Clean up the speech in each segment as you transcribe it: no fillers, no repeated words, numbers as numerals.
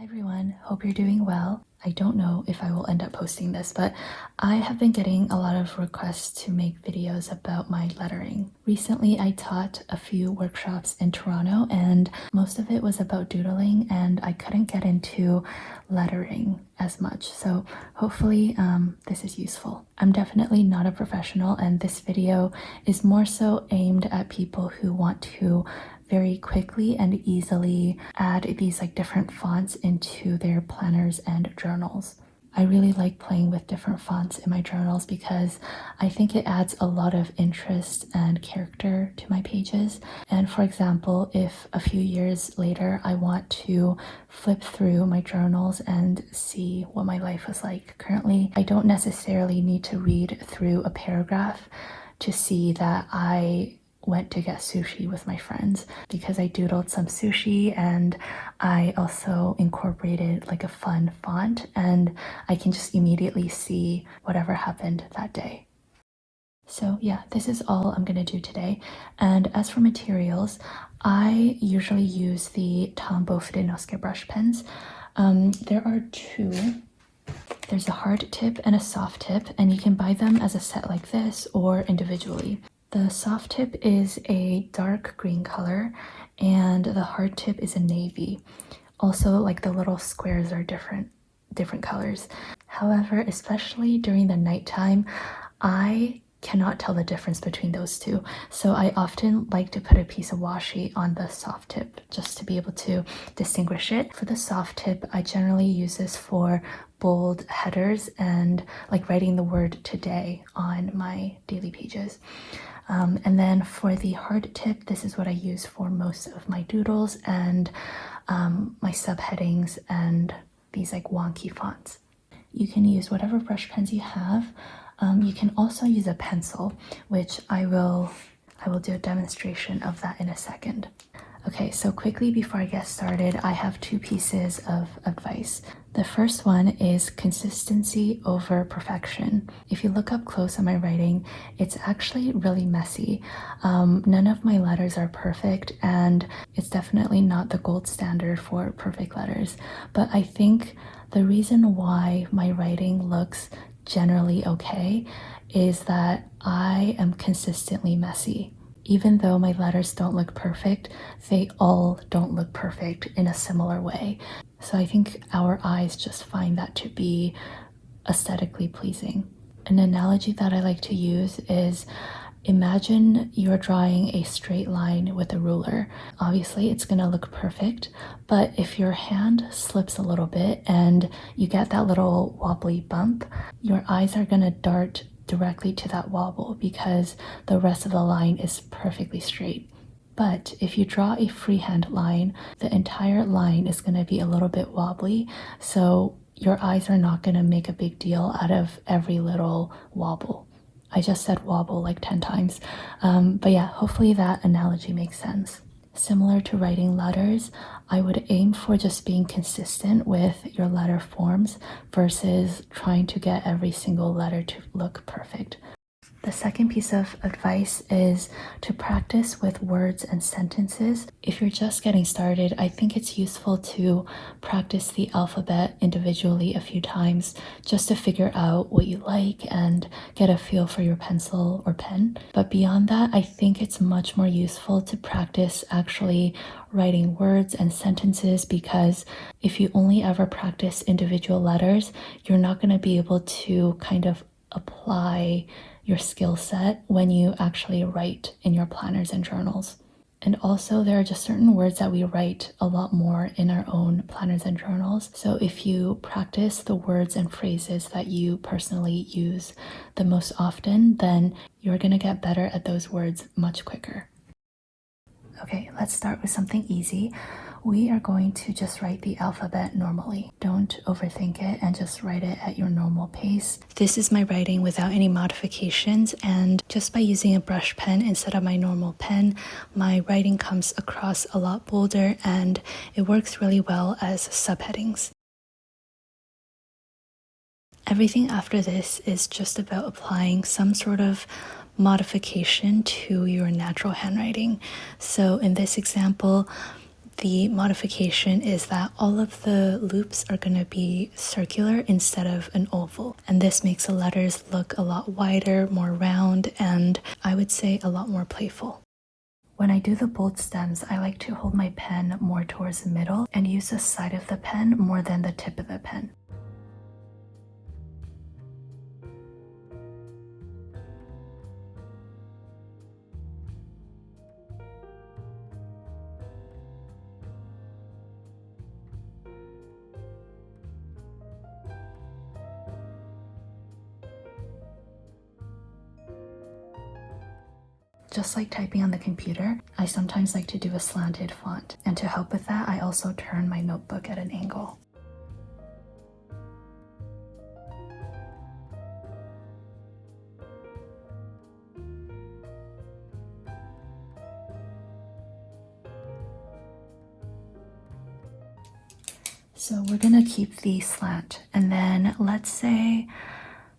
everyone, hope you're doing well. I don't know if I will end up posting this, but I have been getting a lot of requests to make videos about my lettering. Recently, I taught a few workshops in Toronto, and most of it was about doodling, and I couldn't get into lettering as much. So hopefully this is useful. I'm definitely not a professional, and this video is more so aimed at people who want to very quickly and easily add these different fonts into their planners and journals. I really like playing with different fonts in my journals because I think it adds a lot of interest and character to my pages. And for example, if a few years later I want to flip through my journals and see what my life was like currently, I don't necessarily need to read through a paragraph to see that I went to get sushi with my friends, because I doodled some sushi and I also incorporated a fun font, and I can just immediately see whatever happened that day. So yeah, this is all I'm gonna do today. And as for materials, I usually use the Tombow Fudenosuke brush pens. There are two. There's a hard tip and a soft tip, and you can buy them as a set like this or individually. The soft tip is a dark green color and the hard tip is a navy. Also, the little squares are different colors. However, especially during the nighttime, I cannot tell the difference between those two. So I often like to put a piece of washi on the soft tip just to be able to distinguish it. For the soft tip, I generally use this for bold headers and writing the word today on my daily pages. And then for the hard tip, this is what I use for most of my doodles and my subheadings and these wonky fonts. You can use whatever brush pens you have. You can also use a pencil, which I will do a demonstration of that in a second. Okay, so quickly before I get started, I have two pieces of advice. The first one is consistency over perfection. If you look up close at my writing, it's actually really messy. None of my letters are perfect, and it's definitely not the gold standard for perfect letters. But I think the reason why my writing looks generally okay is that I am consistently messy. Even though my letters don't look perfect, they all don't look perfect in a similar way. So I think our eyes just find that to be aesthetically pleasing. An analogy that I like to use is, imagine you're drawing a straight line with a ruler. Obviously, it's gonna look perfect, but if your hand slips a little bit and you get that little wobbly bump, your eyes are gonna dart directly to that wobble because the rest of the line is perfectly straight. But if you draw a freehand line, the entire line is going to be a little bit wobbly, so your eyes are not going to make a big deal out of every little wobble. I just said wobble 10 times. But yeah, hopefully that analogy makes sense. Similar to writing letters, I would aim for just being consistent with your letter forms versus trying to get every single letter to look perfect. The second piece of advice is to practice with words and sentences. If you're just getting started, I think it's useful to practice the alphabet individually a few times just to figure out what you like and get a feel for your pencil or pen. But beyond that, I think it's much more useful to practice actually writing words and sentences, because if you only ever practice individual letters, you're not going to be able to kind of apply your skill set when you actually write in your planners and journals. And also, there are just certain words that we write a lot more in our own planners and journals. So if you practice the words and phrases that you personally use the most often, then you're gonna get better at those words much quicker. Okay, let's start with something easy. We are going to just write the alphabet normally. Don't overthink it and just write it at your normal pace. This is my writing without any modifications, and just by using a brush pen instead of my normal pen, my writing comes across a lot bolder and it works really well as subheadings. Everything after this is just about applying some sort of modification to your natural handwriting. So in this example, the modification is that all of the loops are going to be circular instead of an oval. And this makes the letters look a lot wider, more round, and I would say a lot more playful. When I do the bold stems, I like to hold my pen more towards the middle and use the side of the pen more than the tip of the pen. Just like typing on the computer, I sometimes like to do a slanted font, and to help with that, I also turn my notebook at an angle. So we're gonna keep the slant, and then let's say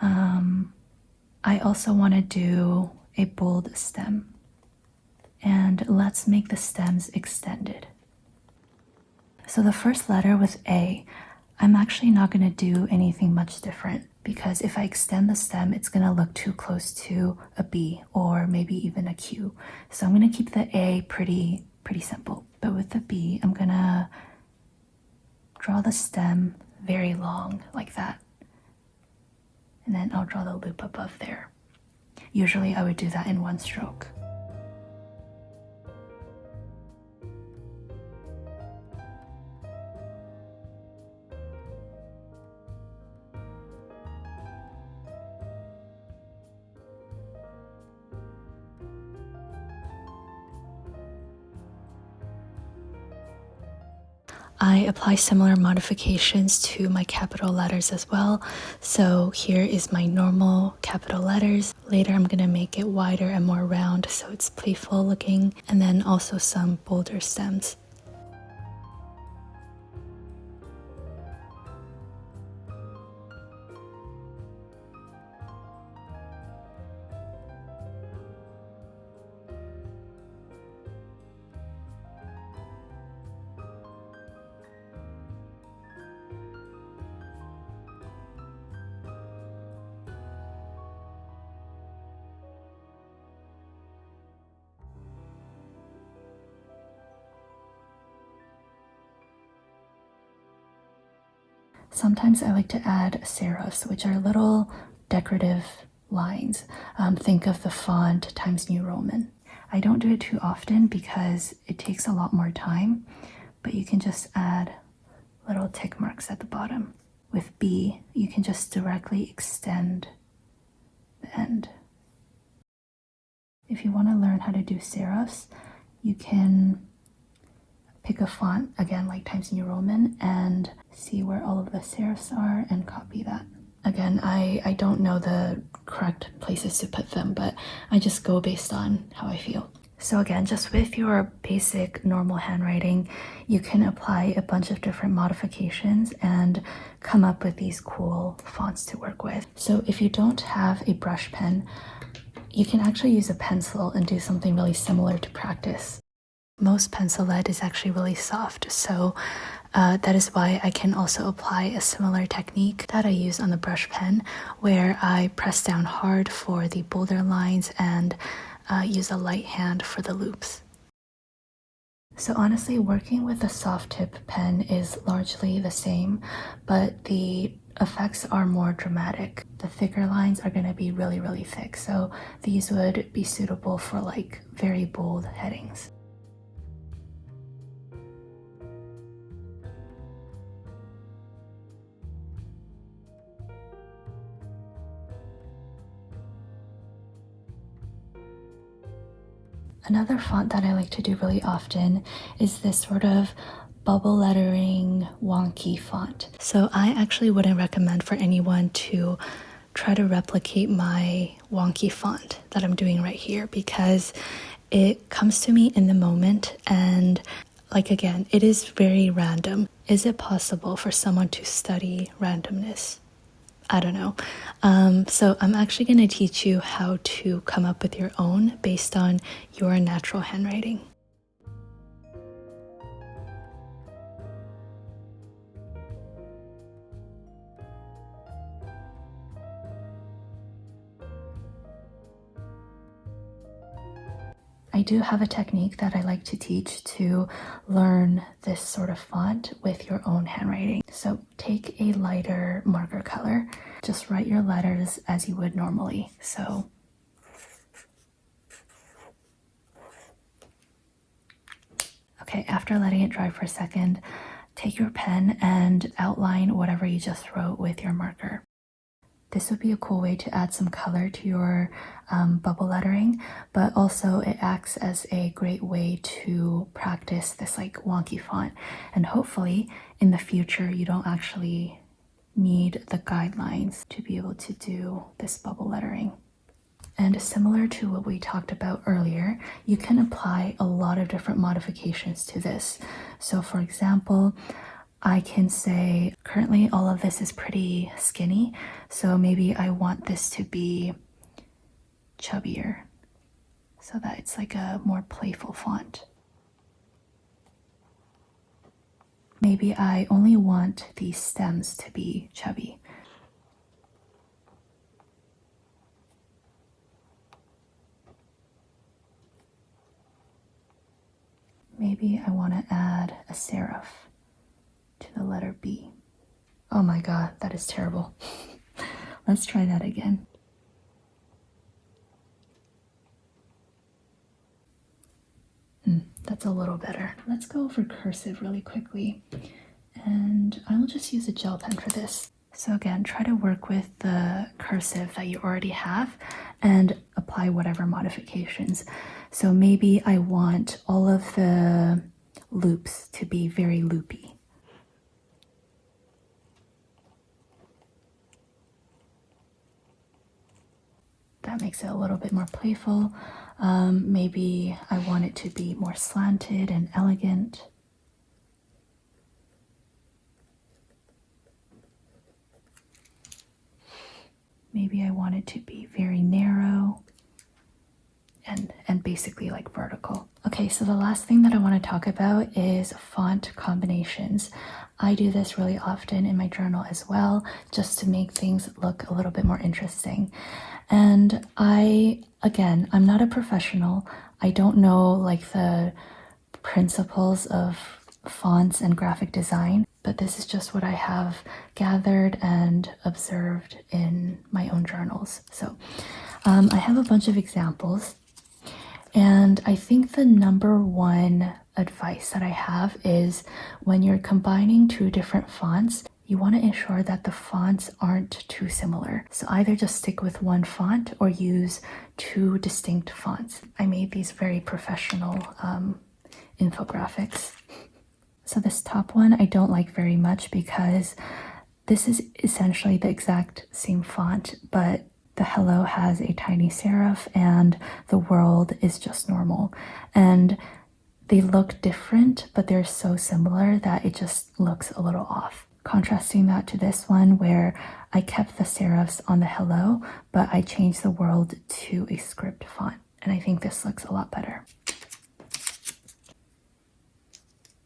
I also want to do a bold stem, and let's make the stems extended. So the first letter with A, I'm actually not going to do anything much different, because if I extend the stem, it's going to look too close to a B or maybe even a Q. So I'm going to keep the A pretty simple. But with the B, I'm going to draw the stem very long like that, and then I'll draw the loop above there. Usually I would do that in one stroke. I apply similar modifications to my capital letters as well. So here is my normal capital letters. Later I'm going to make it wider and more round so it's playful looking, and then also some bolder stems. Sometimes I like to add serifs, which are little decorative lines. Think of the font Times New Roman. I don't do it too often because it takes a lot more time, but you can just add little tick marks at the bottom. With B, you can just directly extend the end. If you want to learn how to do serifs, you can pick a font, again like Times New Roman, and see where all of the serifs are and copy that. Again, I don't know the correct places to put them, but I just go based on how I feel. So again, just with your basic normal handwriting, you can apply a bunch of different modifications and come up with these cool fonts to work with. So if you don't have a brush pen, you can actually use a pencil and do something really similar to practice. Most pencil lead is actually really soft, so that is why I can also apply a similar technique that I use on the brush pen, where I press down hard for the bolder lines and use a light hand for the loops. So honestly, working with a soft tip pen is largely the same, but the effects are more dramatic. The thicker lines are going to be really, really thick, so these would be suitable for like very bold headings. Another font that I like to do really often is this sort of bubble lettering wonky font. So I actually wouldn't recommend for anyone to try to replicate my wonky font that I'm doing right here, because it comes to me in the moment, and like again, it is very random. Is it possible for someone to study randomness? I don't know. So I'm actually going to teach you how to come up with your own based on your natural handwriting. I do have a technique that I like to teach to learn this sort of font with your own handwriting. So take a lighter marker color, just write your letters as you would normally. So okay, after letting it dry for a second, take your pen and outline whatever you just wrote with your marker. This would be a cool way to add some color to your bubble lettering, but also it acts as a great way to practice this like wonky font. And hopefully in the future, you don't actually need the guidelines to be able to do this bubble lettering. And similar to what we talked about earlier, you can apply a lot of different modifications to this. So for example, I can say currently all of this is pretty skinny, so maybe I want this to be chubbier so that it's like a more playful font. Maybe I only want these stems to be chubby. Maybe I want to add a serif to the letter B. Oh my god, that is terrible. Let's try that again. That's a little better. Let's go over cursive really quickly. And I will just use a gel pen for this. So again, try to work with the cursive that you already have and apply whatever modifications. So maybe I want all of the loops to be very loopy. That makes it a little bit more playful. Maybe I want it to be more slanted and elegant. Maybe I want it to be very narrow and basically like vertical. Okay, so the last thing that I want to talk about is font combinations. I do this really often in my journal as well, just to make things look a little bit more interesting. And I'm not a professional. I don't know like the principles of fonts and graphic design, but this is just what I have gathered and observed in my own journals. So I have a bunch of examples, and I think the number one advice that I have is when you're combining two different fonts, you want to ensure that the fonts aren't too similar. So either just stick with one font or use two distinct fonts. I made these very professional infographics. So this top one I don't like very much because this is essentially the exact same font, but the hello has a tiny serif and the world is just normal. And they look different, but they're so similar that it just looks a little off. Contrasting that to this one where I kept the serifs on the hello, but I changed the world to a script font. And I think this looks a lot better.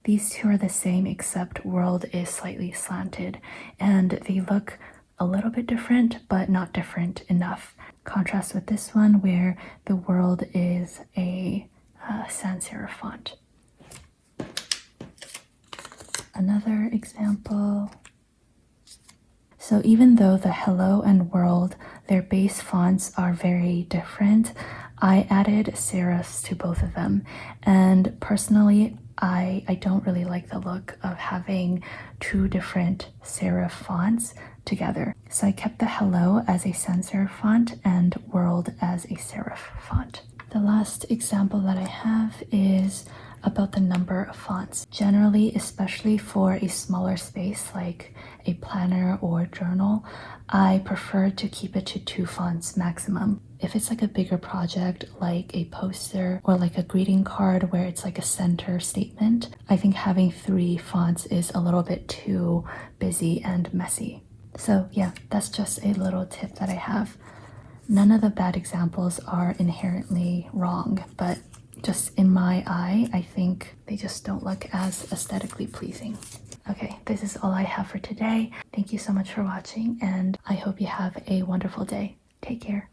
These two are the same except world is slightly slanted and they look a little bit different, but not different enough. Contrast with this one where the world is a sans serif font. Another example. So even though the hello and world, their base fonts are very different, I added serifs to both of them. And personally, I don't really like the look of having two different serif fonts together. So I kept the hello as a sans serif font and world as a serif font. The last example that I have is about the number of fonts. Generally, especially for a smaller space like a planner or journal, I prefer to keep it to 2 fonts maximum. If it's like a bigger project like a poster or like a greeting card where it's like a center statement, I think having 3 fonts is a little bit too busy and messy. So yeah, that's just a little tip that I have. None of the bad examples are inherently wrong, but just in my eye, I think they just don't look as aesthetically pleasing. Okay, this is all I have for today. Thank you so much for watching, and I hope you have a wonderful day. Take care.